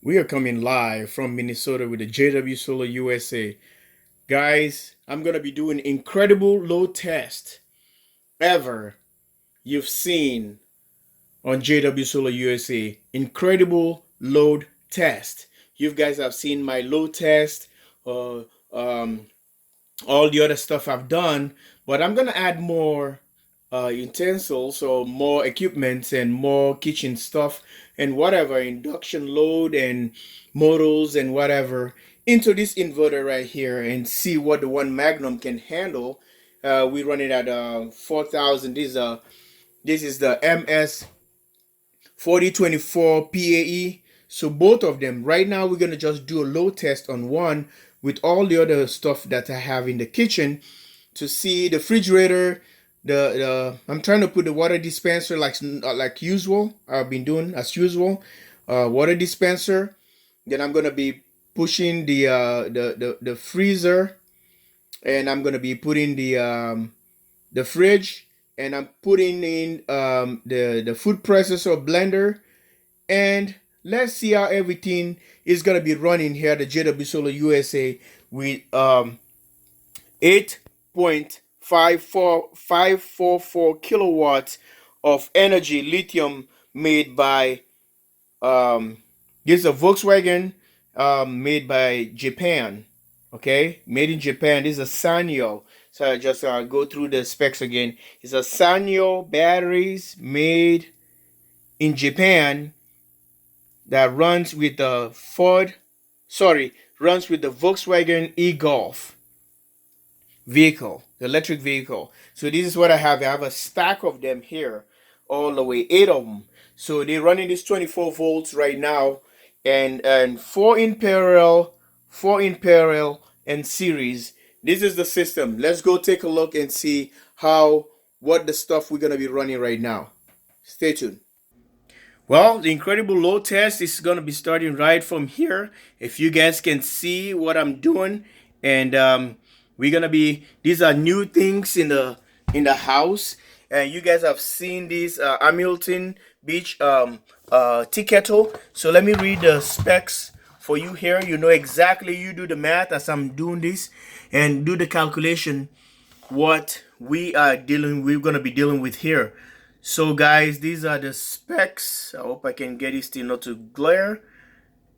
We are coming live from Minnesota with the JW Solar USA. Guys, I'm going to be doing incredible load test ever you've seen on JW Solar USA. Incredible load test. You guys have seen my load test, uh, um, all the other stuff I've done, but I'm going to add more utensils or more equipment and more kitchen stuff and whatever induction load and models and whatever into this inverter right here and see what the one Magnum can handle. We run it at 4,000. This is the MS 4024 PAE. So both of them right now we're gonna just do a load test on one with all the other stuff that I have in the kitchen to see the refrigerator. The I'm trying to put the water dispenser like usual. I've been doing as usual. Water dispenser. Then I'm gonna be pushing the freezer, and I'm gonna be putting the fridge, and I'm putting in the food processor blender, and let's see how everything is gonna be running here at the JW Solar USA with 8.54544 kilowatts of energy lithium made by this is a Volkswagen made by Japan. Okay, made in Japan. This is a Sanyo. So I just go through the specs again. It's a Sanyo batteries made in Japan that runs with the runs with the Volkswagen e-Golf vehicle, the electric vehicle. So this is what I have. I have a stack of them here, all the way, 8 of them. So they're running this 24 volts right now, and four in parallel, and series. This is the system. Let's go take a look and see what the stuff we're gonna be running right now. Stay tuned. Well, the incredible load test is going to be starting right from here. If you guys can see what I'm doing, and we're going to be, these are new things in the house, and you guys have seen these Hamilton Beach tea kettle. So let me read the specs for you here. You know exactly, you do the math as I'm doing this and do the calculation what we're going to be dealing with here. So guys, these are the specs. I hope I can get it still not to glare,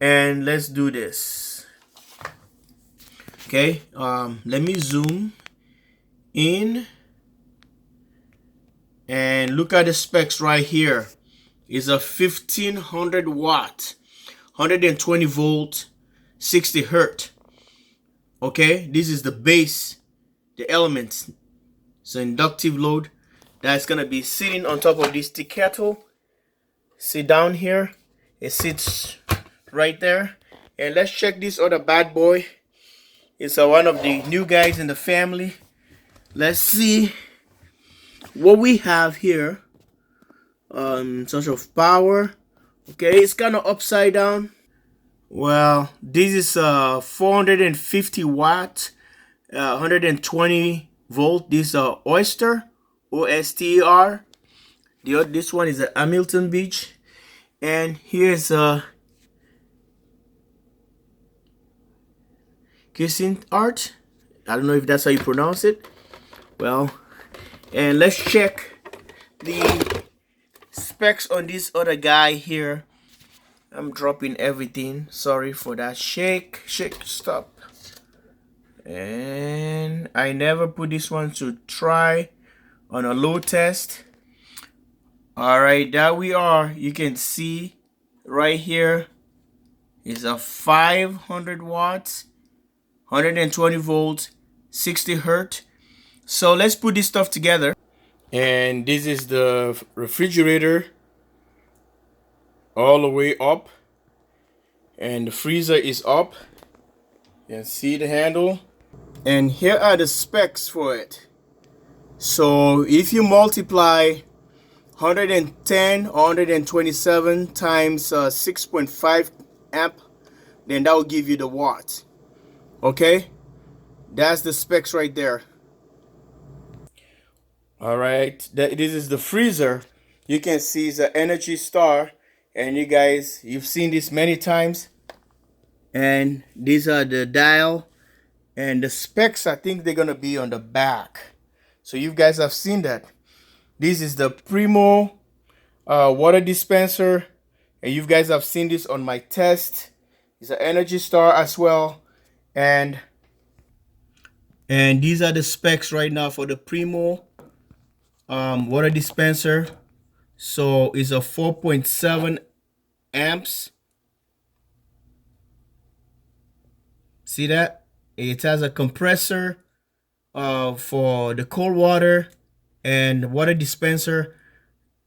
and let's do this. Okay, let me zoom in and look at the specs right here. It's a 1500 watt, 120 volt, 60 hertz. Okay, this is the base, the elements. It's an inductive load that's gonna be sitting on top of this tea kettle. See down here, it sits right there. And let's check this other bad boy. It's one of the new guys in the family. Let's see what we have here. Sort of power. Okay, it's kind of upside down. Well, this is 450 watt, 120 volt. This is Oyster. OSTER. This one is a Hamilton Beach, and here's a kissing art. I don't know if that's how you pronounce it. Well, and let's check the specs on this other guy here. I'm dropping everything. Sorry for that. Shake, stop. And I never put this one to try on a load test. All right, there we are. You can see right here is a 500 watts, 120 volts, 60 hertz. So let's put this stuff together. And this is the refrigerator all the way up, and the freezer is up. You can see the handle, and here are the specs for it. So if you multiply 110 or 127 times 6.5 amp, then that will give you the watt. Okay, that's the specs right there. All right, this is the freezer. You can see it's an Energy Star. And you guys, you've seen this many times. And these are the dial, and the specs, I think they're gonna be on the back. So you guys have seen that. This is the Primo water dispenser, and you guys have seen this on my test. It's an Energy Star as well. And these are the specs right now for the Primo water dispenser. So it's a 4.7 amps. See that? It has a compressor for the cold water and water dispenser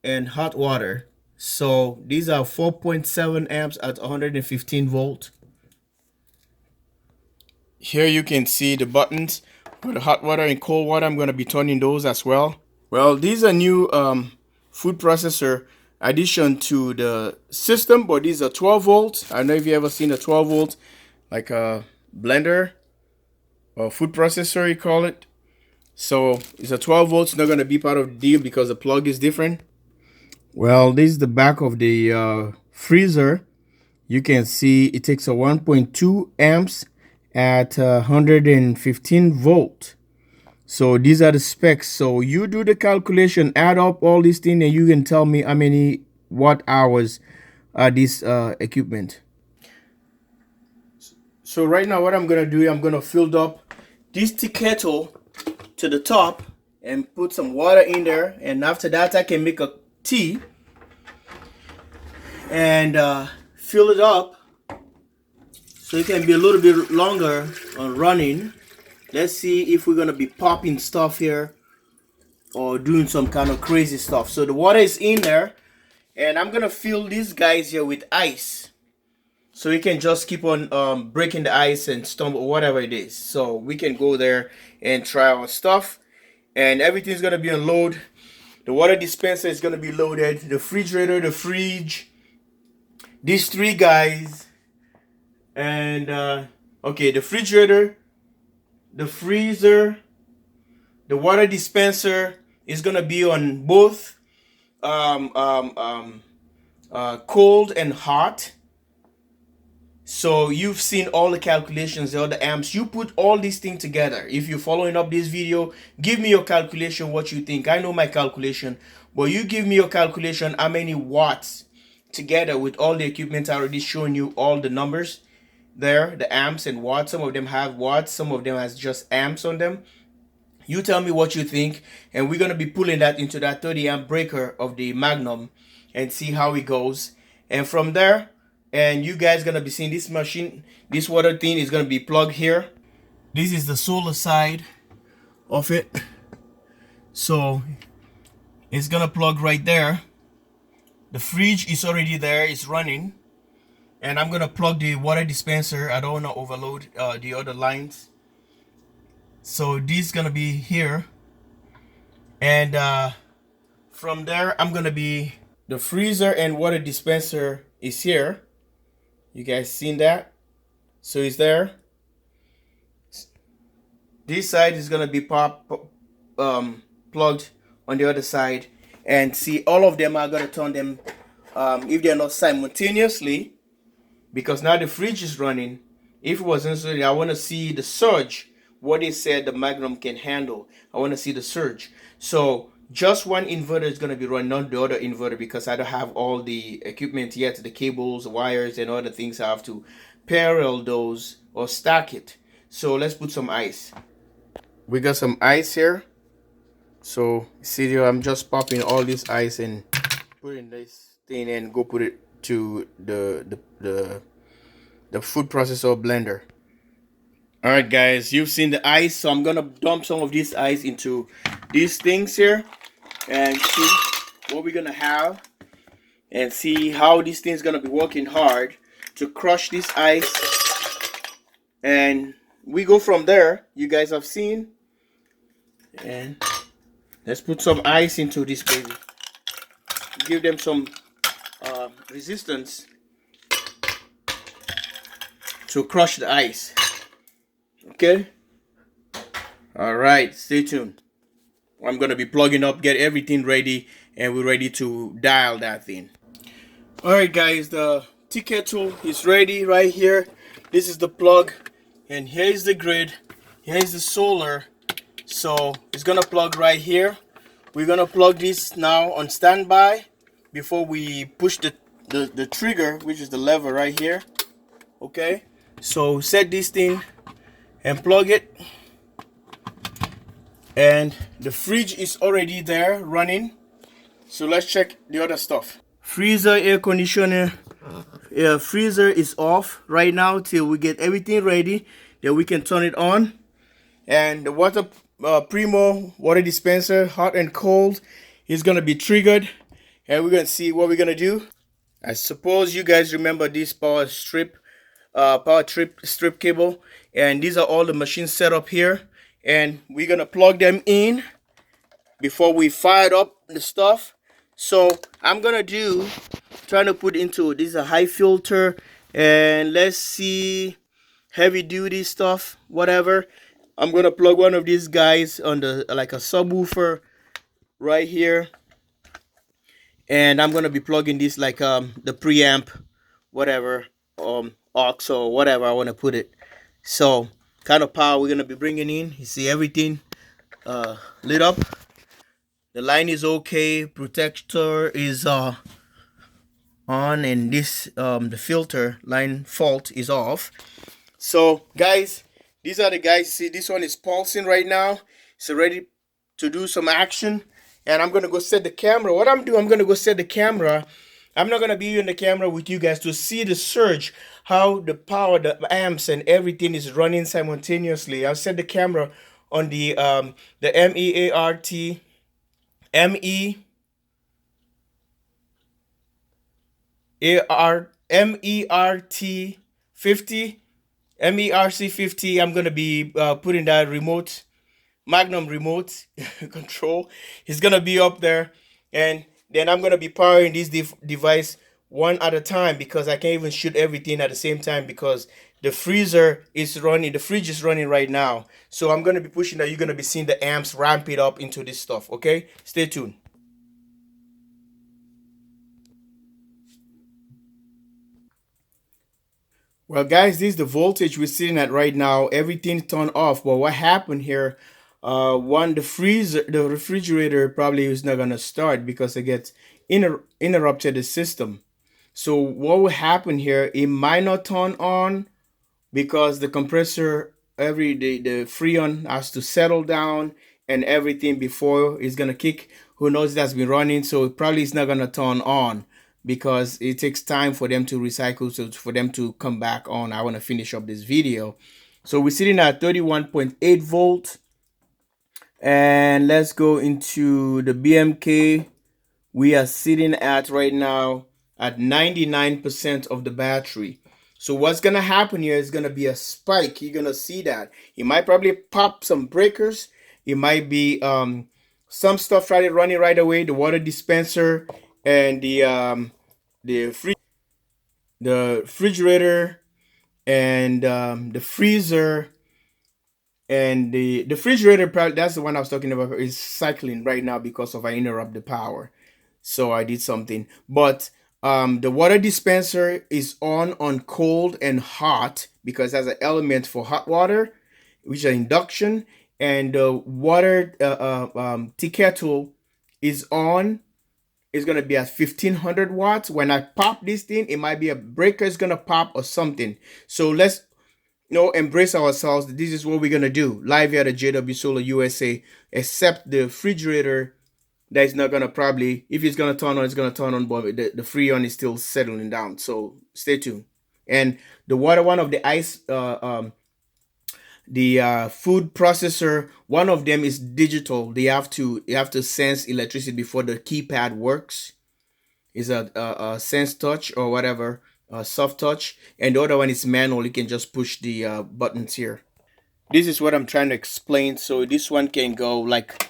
and hot water. So these are 4.7 amps at 115 volt. Here you can see the buttons for the hot water and cold water. I'm going to be turning those as well. Well, these are new food processor addition to the system, but these are 12 volts. I don't know if you ever seen a 12 volt, like a blender or food processor, you call it. So it's a 12 volts, not going to be part of the deal because the plug is different. Well, this is the back of the freezer. You can see it takes a 1.2 amps at 115 volt. So these are the specs. So you do the calculation, add up all these things, and you can tell me how many watt hours are this equipment. So right now what I'm gonna do, I'm gonna fill up this tea kettle to the top and put some water in there, and after that I can make a tea and fill it up so it can be a little bit longer on running. Let's see if we're gonna be popping stuff here or doing some kind of crazy stuff. So the water is in there, and I'm gonna fill these guys here with ice so we can just keep on breaking the ice and stumble, whatever it is. So we can go there and try our stuff, and everything's gonna be on load. The water dispenser is gonna be loaded, the refrigerator, the fridge, these three guys, and okay, the refrigerator, the freezer, the water dispenser is gonna be on both cold and hot. So you've seen all the calculations, all the amps. You put all these things together. If you're following up this video, give me your calculation, what you think. I know my calculation, but you give me your calculation, how many watts together with all the equipment. I already shown you all the numbers there, the amps and watts. Some of them have watts, some of them has just amps on them. You tell me what you think, and we're going to be pulling that into that 30 amp breaker of the Magnum and see how it goes. And from there, and you guys going to be seeing this machine, this water thing is going to be plugged here. This is the solar side of it. So it's going to plug right there. The fridge is already there, it's running. And I'm going to plug the water dispenser. I don't want to overload the other lines. So this is gonna be here, and from there I'm gonna be, the freezer and water dispenser is here. You guys seen that? So it's there. This side is gonna be plugged on the other side, and see, all of them are gonna turn them if they're not simultaneously, because now the fridge is running. If it wasn't, so I want to see the surge, what they said the Magnum can handle. I want to see the surge. So just one inverter is going to be running, not the other inverter, because I don't have all the equipment yet, the cables, wires, and other things. I have to parallel those or stack it. So let's put some ice. We got some ice here. So see here, I'm just popping all this ice and putting this thing and go put it to the food processor blender. All right, guys, you've seen the ice, so I'm gonna dump some of this ice into these things here and see what we're gonna have, and see how this thing's gonna be working hard to crush this ice, and we go from there. You guys have seen, and let's put some ice into this baby, give them some resistance to crush the ice. Okay, all right, stay tuned. I'm gonna be plugging up, get everything ready, and we're ready to dial that thing. All right, guys, the tea kettle is ready right here. This is the plug, and here is the grid. Here is the solar. So it's gonna plug right here. We're gonna plug this now on standby before we push the trigger, which is the lever right here. Okay, so set this thing and plug it, and the fridge is already there running. So let's check the other stuff. Freezer, air conditioner, freezer is off right now till we get everything ready. Then we can turn it on. And the water Primo water dispenser, hot and cold, is gonna be triggered, and we're gonna see what we're gonna do. I suppose you guys remember this power trip strip cable, and these are all the machines set up here, and we're gonna plug them in before we fire up the stuff. So I'm gonna do trying to put into this is a high filter, and let's see, heavy duty stuff, whatever. I'm gonna plug one of these guys on the like a subwoofer right here, and I'm gonna be plugging this like the preamp, whatever, aux or whatever I want to put it. So kind of power we're gonna be bringing in. You see everything lit up. The line is okay. Protector is on, and this the filter line fault is off. So guys, these are the guys. See, this one is pulsing right now. It's ready to do some action. And I'm gonna go set the camera. What I'm doing, I'm gonna go set the camera. I'm not gonna be in the camera with you guys to see the surge, how the power, the amps and everything is running simultaneously. I'll set the camera on the MEART MERT 50 MERC 50. I'm gonna be putting that remote Magnum remote control is gonna be up there, and then I'm gonna be powering this device one at a time because I can't even shoot everything at the same time because the freezer is running, the fridge is running right now. So I'm gonna be pushing that. You're gonna be seeing the amps ramp it up into this stuff. Okay, stay tuned. Well, guys, this is the voltage we're sitting at right now. Everything turned off. But what happened here? One, the refrigerator probably is not gonna start because it gets interrupted the system. So what will happen here? It might not turn on because the compressor the freon has to settle down and everything before it's gonna kick. Who knows, that's been running, so it probably is not gonna turn on because it takes time for them to recycle, so for them to come back on. I want to finish up this video. So we're sitting at 31.8 volt, and let's go into the BMK. We are sitting at right now at 99% of the battery. So what's gonna happen here is gonna be a spike. You're gonna see that. It might probably pop some breakers. It might be some stuff running right away. The water dispenser and the refrigerator and the freezer and the refrigerator. That's the one I was talking about. Is cycling right now because of I interrupt the power. So I did something, but the water dispenser is on cold and hot because it has an element for hot water, which is induction, and the water tea kettle is on. It's gonna be at 1500 watts. When I pop this thing, it might be a breaker is gonna pop or something. So let's embrace ourselves. This is what we're gonna do live here at JW Solar USA. Except the refrigerator, that's not gonna probably, if it's gonna turn on, it's gonna turn on, but the freon is still settling down. So stay tuned. And the water, one of the ice, the food processor, one of them is digital. They have to sense electricity before the keypad works. Is a sense touch or whatever, soft touch, and the other one is manual. You can just push the buttons here. This is what I'm trying to explain. So this one can go like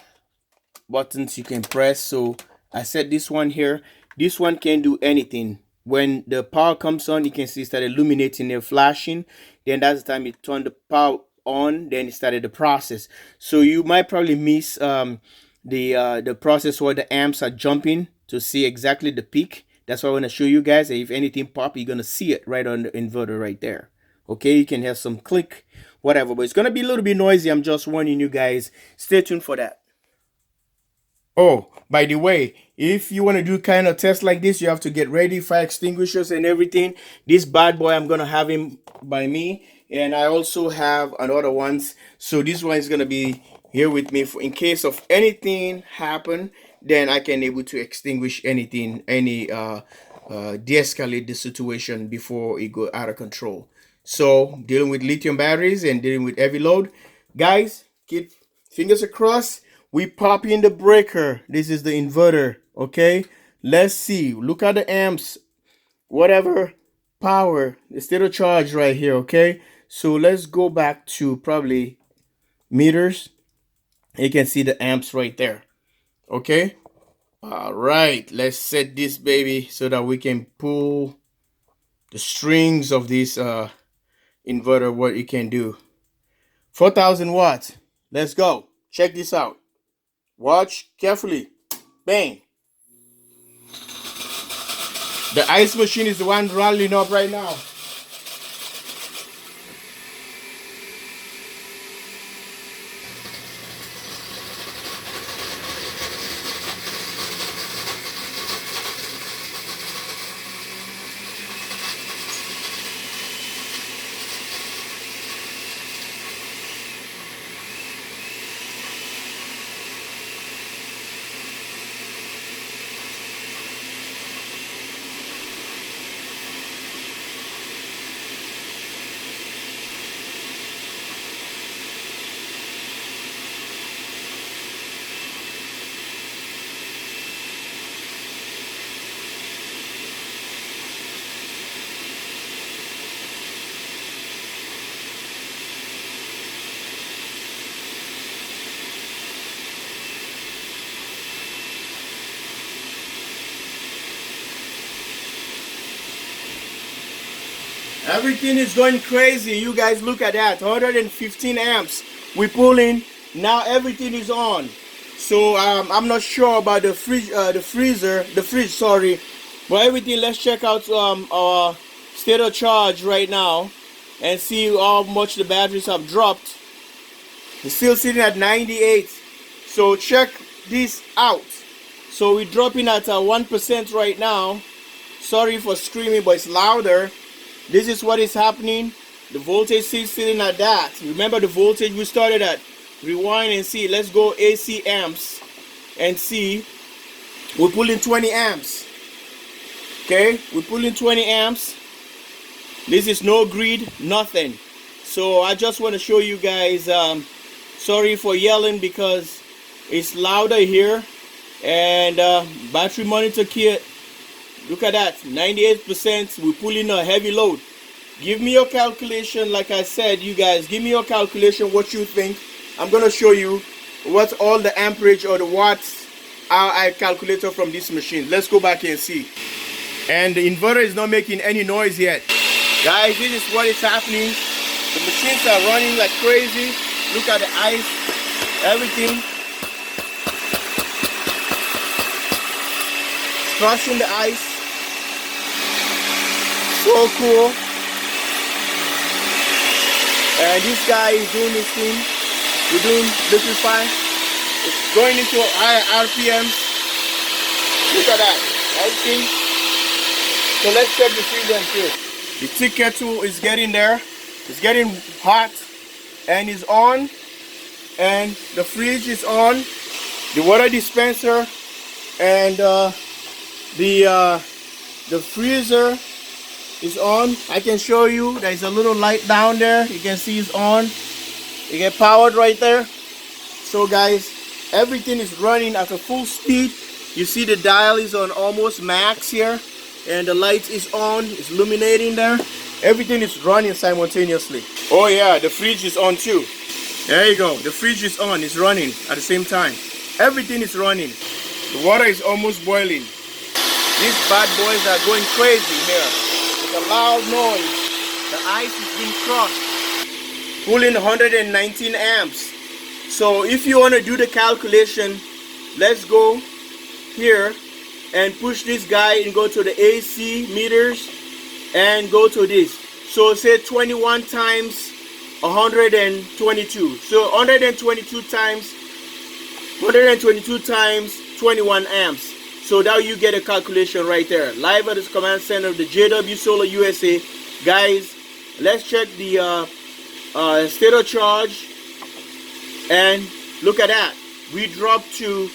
buttons you can press. So I set this one here. This one can do anything. When the power comes on, you can see it start illuminating and flashing. Then that's the time it turned the power on. Then it started the process. So you might probably miss the process where the amps are jumping to see exactly the peak. That's why I want to show you guys that if anything pop, you're going to see it right on the inverter right there. Okay, you can have some click, whatever, but it's going to be a little bit noisy. I'm just warning you guys. Stay tuned for that. Oh, by the way, if you want to do kind of test like this, you have to get ready, fire extinguishers and everything. This bad boy, I'm going to have him by me. And I also have another ones. So this one is going to be here with me for in case of anything happen, then I can able to extinguish anything, de-escalate the situation before it go out of control. So dealing with lithium batteries and dealing with heavy load, guys, keep fingers crossed. We pop in the breaker. This is the inverter. Okay, let's see. Look at the amps, whatever power, the state of charge right here. Okay, so let's go back to probably meters. You can see the amps right there. Okay, all right, let's set this baby so that we can pull the strings of this inverter, what it can do. 4,000 watts. Let's go. Check this out. Watch carefully. Bang. The ice machine is the one rolling up right now. Everything is going crazy. You guys look at that. 115 amps. We pull in. Now everything is on. So I'm not sure about the fridge, the fridge, sorry. But everything, let's check out our state of charge right now and see how much the batteries have dropped. It's still sitting at 98. So check this out. So we're dropping at 1% right now. Sorry for screaming, but it's louder. This is what is happening. The voltage is sitting at that. Remember the voltage we started at. Rewind and see. Let's go AC amps and see. We're pulling 20 amps. Okay, we're pulling 20 amps. This is no grid, nothing. So I just want to show you guys. Sorry for yelling because it's louder here. And battery monitor kit. Look at that, 98%. We're pulling a heavy load. Give me your calculation. Like I said, you guys, give me your calculation, what you think. I'm going to show you what all the amperage or the watts I calculated from this machine. Let's go back and see. And the inverter is not making any noise yet. Guys, this is what is happening. The machines are running like crazy. Look at the ice, everything. Crushing the ice. So cool. And this guy is doing his thing. We're doing liquefy. It's going into higher RPMs. Look at that. Everything. So let's check the freezer and chill. The tea kettle is getting there. It's getting hot and it's on. And the fridge is on. The water dispenser and the freezer is on. I can show you. There's a little light down there. You can see it's on. You get powered right there. So guys, everything is running at a full speed. You see the dial is on almost max here, and the light is on. It's illuminating there. Everything is running simultaneously. Oh yeah, the fridge is on too. There you go. The fridge is on. It's running at the same time. Everything is running. The water is almost boiling. These bad boys are going crazy here. With a loud noise. The ice is being crushed. Pulling 119 amps. So if you want to do the calculation, let's go here and push this guy and go to the AC meters and go to this. So say 21 times 122. So 122 times 21 amps. So now you get a calculation right there. Live at the command center of the JW Solar USA. Guys, let's check the state of charge, and look at that. We dropped to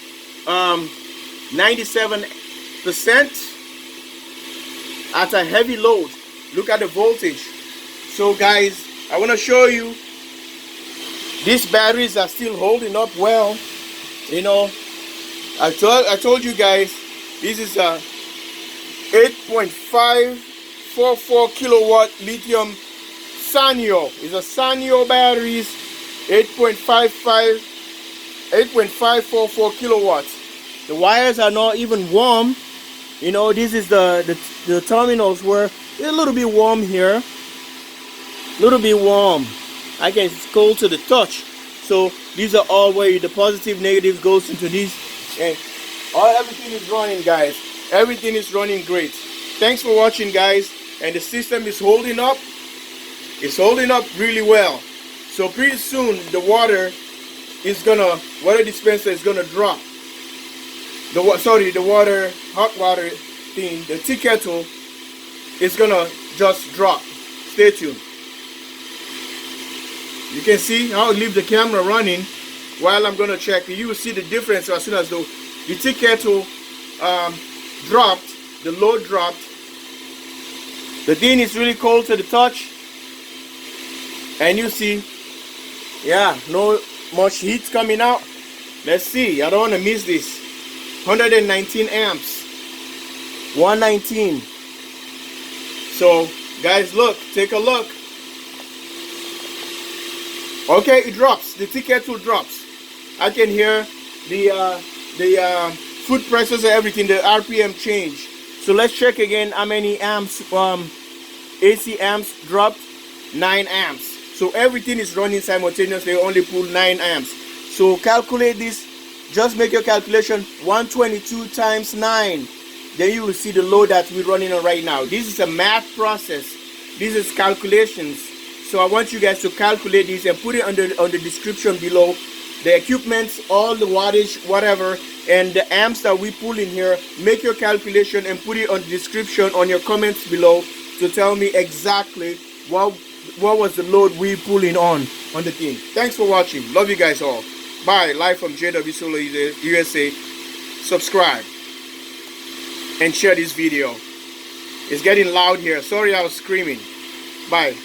97% at a heavy load. Look at the voltage. So guys, I want to show you these batteries are still holding up well. You know, I told you guys, this is a 8.544 kilowatt lithium Sanyo. It's a Sanyo batteries, 8.544 kilowatts. The wires are not even warm. You know, this is the terminals where it's a little bit warm here. A little bit warm. I can, it's cold to the touch. So these are all where the positive negative goes into these, and everything is running, guys. Everything is running great. Thanks for watching, guys. And the system is holding up. It's holding up really well. So pretty soon the water dispenser is gonna drop. The hot water thing, the tea kettle is gonna just drop. Stay tuned. You can see I'll leave the camera running while I'm gonna check. You will see the difference as soon as the tea kettle dropped, the load dropped. The thing is really cold to the touch, and you see, yeah, no much heat coming out. Let's see. I don't want to miss this. 119 amps. 119. So guys, look, take a look. Okay, it drops. The tea kettle drops. I can hear the foot presses and everything, the RPM change. So let's check again how many amps, AC amps dropped. 9 amps. So everything is running simultaneously, only pull 9 amps. So calculate this. Just make your calculation. 122 times 9. Then you will see the load that we're running on right now. This is a math process. This is calculations. So I want you guys to calculate this and put it on the description below. The equipment, all the wattage, whatever, and the amps that we pull in here. Make your calculation and put it on the description on your comments below to tell me exactly what was the load we pulling on the thing. Thanks for watching. Love you guys all. Bye. Live from JW Solar USA. Subscribe and share this video. It's getting loud here. Sorry I was screaming. Bye.